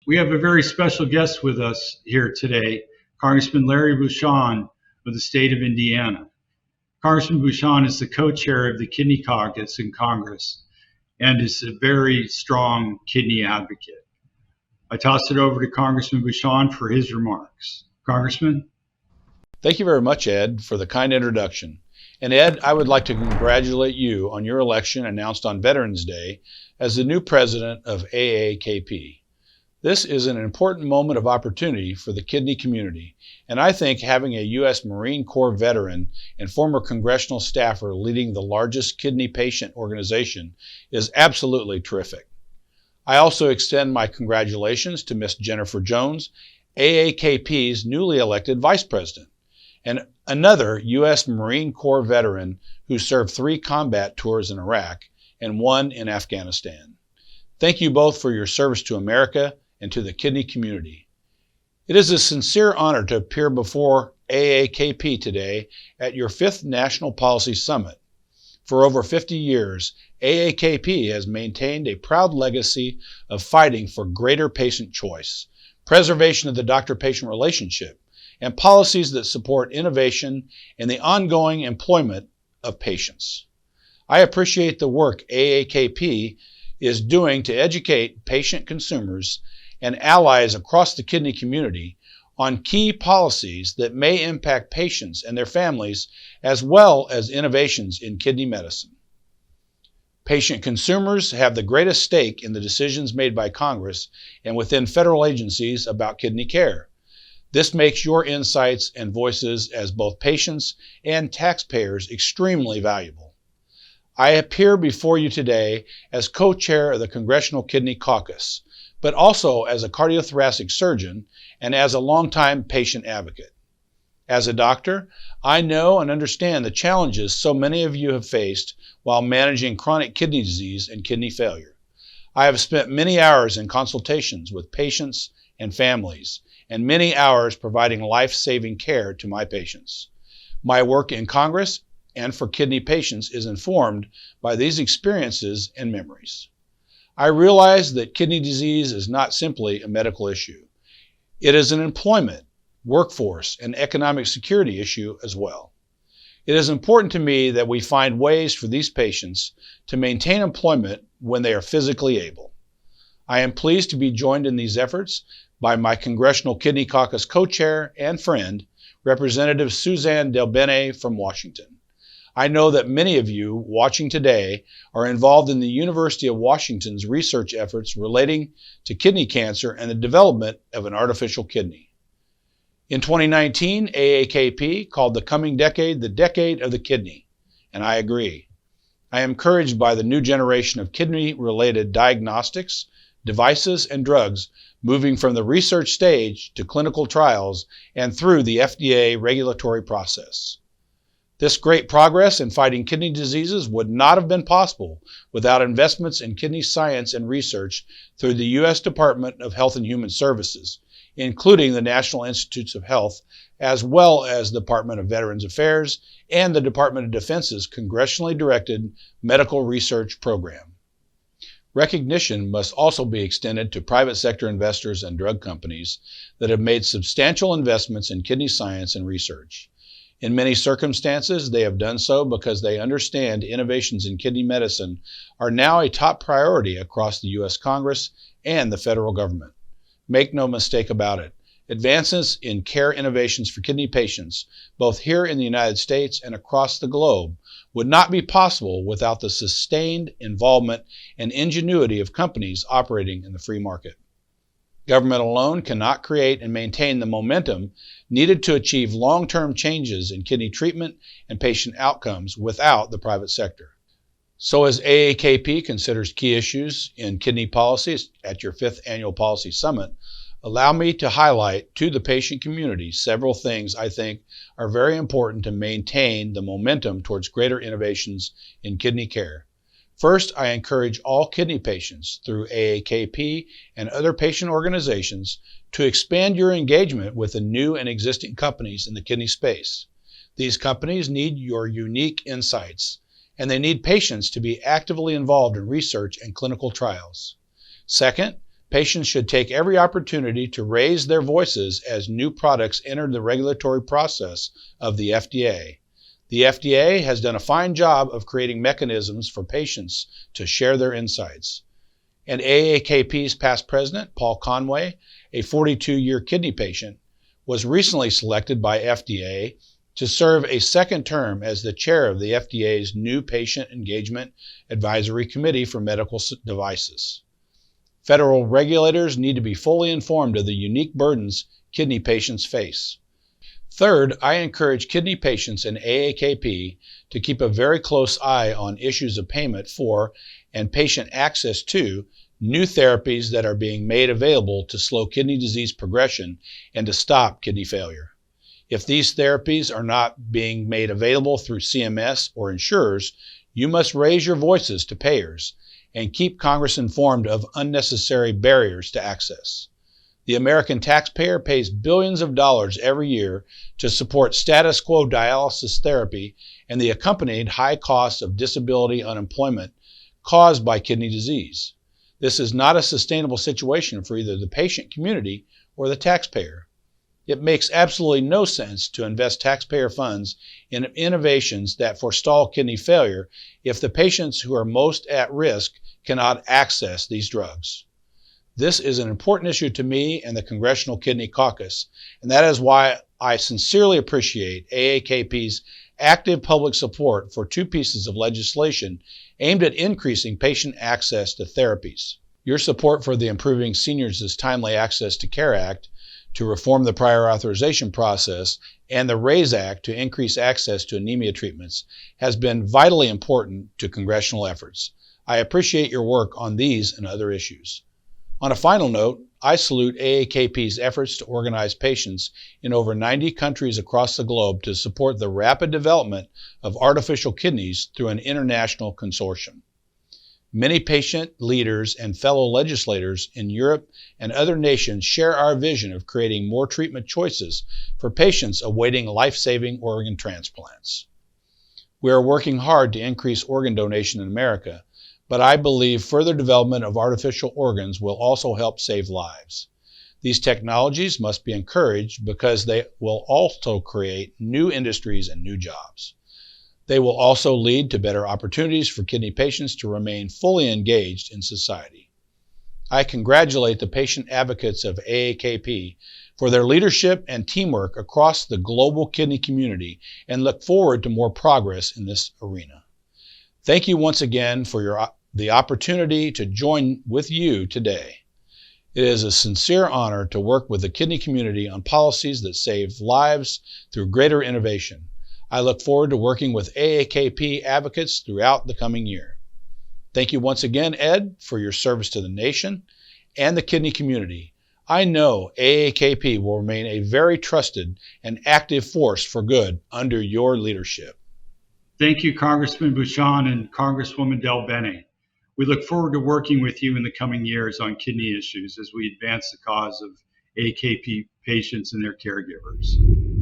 We have a very special guest with us here today, Congressman Larry Bucshon of the state of Indiana. Congressman Bucshon is the co-chair of the Kidney Caucus in Congress and is a very strong kidney advocate. I toss it over to Congressman Bucshon for his remarks. Congressman? Thank you very much, Ed, for the kind introduction. And Ed, I would like to congratulate you on your election announced on Veterans Day as the new president of AAKP. This is an important moment of opportunity for the kidney community, and I think having a U.S. Marine Corps veteran and former congressional staffer leading the largest kidney patient organization is absolutely terrific. I also extend my congratulations to Ms. Jennifer Jones, AAKP's newly elected vice president, and another U.S. Marine Corps veteran who served 3 combat tours in Iraq and 1 in Afghanistan. Thank you both for your service to America and to the kidney community. It is a sincere honor to appear before AAKP today at your 5th National Policy Summit. For over 50 years, AAKP has maintained a proud legacy of fighting for greater patient choice, preservation of the doctor-patient relationship, and policies that support innovation and the ongoing employment of patients. I appreciate the work AAKP is doing to educate patient consumers and allies across the kidney community on key policies that may impact patients and their families, as well as innovations in kidney medicine. Patient consumers have the greatest stake in the decisions made by Congress and within federal agencies about kidney care. This makes your insights and voices as both patients and taxpayers extremely valuable. I appear before you today as co-chair of the Congressional Kidney Caucus, but also as a cardiothoracic surgeon and as a longtime patient advocate. As a doctor, I know and understand the challenges so many of you have faced while managing chronic kidney disease and kidney failure. I have spent many hours in consultations with patients and families, and many hours providing life-saving care to my patients. My work in Congress and for kidney patients is informed by these experiences and memories. I realize that kidney disease is not simply a medical issue. It is an employment, workforce, and economic security issue as well. It is important to me that we find ways for these patients to maintain employment when they are physically able. I am pleased to be joined in these efforts by my Congressional Kidney Caucus co-chair and friend, Representative Suzanne DelBene from Washington. I know that many of you watching today are involved in the University of Washington's research efforts relating to kidney cancer and the development of an artificial kidney. In 2019, AAKP called the coming decade the decade of the kidney, and I agree. I am encouraged by the new generation of kidney-related diagnostics, devices, and drugs moving from the research stage to clinical trials and through the FDA regulatory process. This great progress in fighting kidney diseases would not have been possible without investments in kidney science and research through the U.S. Department of Health and Human Services, including the National Institutes of Health, as well as the Department of Veterans Affairs and the Department of Defense's congressionally directed medical research program. Recognition must also be extended to private sector investors and drug companies that have made substantial investments in kidney science and research. In many circumstances, they have done so because they understand innovations in kidney medicine are now a top priority across the U.S. Congress and the federal government. Make no mistake about it, advances in care innovations for kidney patients, both here in the United States and across the globe, would not be possible without the sustained involvement and ingenuity of companies operating in the free market. Government alone cannot create and maintain the momentum needed to achieve long-term changes in kidney treatment and patient outcomes without the private sector. So as AAKP considers key issues in kidney policies at your 5th Annual Policy Summit, allow me to highlight to the patient community several things I think are very important to maintain the momentum towards greater innovations in kidney care. First, I encourage all kidney patients through AAKP and other patient organizations to expand your engagement with the new and existing companies in the kidney space. These companies need your unique insights, and they need patients to be actively involved in research and clinical trials. Second, Patients should take every opportunity to raise their voices as new products enter the regulatory process of the FDA. The FDA has done a fine job of creating mechanisms for patients to share their insights. And AAKP's past president, Paul Conway, a 42-year kidney patient, was recently selected by FDA to serve a second term as the chair of the FDA's new Patient Engagement Advisory Committee for Medical Devices. Federal regulators need to be fully informed of the unique burdens kidney patients face. Third, I encourage kidney patients in AAKP to keep a very close eye on issues of payment for and patient access to new therapies that are being made available to slow kidney disease progression and to stop kidney failure. If these therapies are not being made available through CMS or insurers, you must raise your voices to payers and keep Congress informed of unnecessary barriers to access. The American taxpayer pays billions of dollars every year to support status quo dialysis therapy and the accompanied high costs of disability unemployment caused by kidney disease. This is not a sustainable situation for either the patient community or the taxpayer. It makes absolutely no sense to invest taxpayer funds in innovations that forestall kidney failure if the patients who are most at risk cannot access these drugs. This is an important issue to me and the Congressional Kidney Caucus, and that is why I sincerely appreciate AAKP's active public support for two pieces of legislation aimed at increasing patient access to therapies. Your support for the Improving Seniors' Timely Access to Care Act to reform the prior authorization process and the RAISE Act to increase access to anemia treatments has been vitally important to congressional efforts. I appreciate your work on these and other issues. On a final note, I salute AAKP's efforts to organize patients in over 90 countries across the globe to support the rapid development of artificial kidneys through an international consortium. Many patient leaders and fellow legislators in Europe and other nations share our vision of creating more treatment choices for patients awaiting life-saving organ transplants. We are working hard to increase organ donation in America, but I believe further development of artificial organs will also help save lives. These technologies must be encouraged because they will also create new industries and new jobs. They will also lead to better opportunities for kidney patients to remain fully engaged in society. I congratulate the patient advocates of AAKP for their leadership and teamwork across the global kidney community and look forward to more progress in this arena. Thank you once again for the opportunity to join with you today. It is a sincere honor to work with the kidney community on policies that save lives through greater innovation. I look forward to working with AAKP advocates throughout the coming year. Thank you once again, Ed, for your service to the nation and the kidney community. I know AAKP will remain a very trusted and active force for good under your leadership. Thank you, Congressman Bucshon and Congresswoman Del Bene. We look forward to working with you in the coming years on kidney issues as we advance the cause of AAKP patients and their caregivers.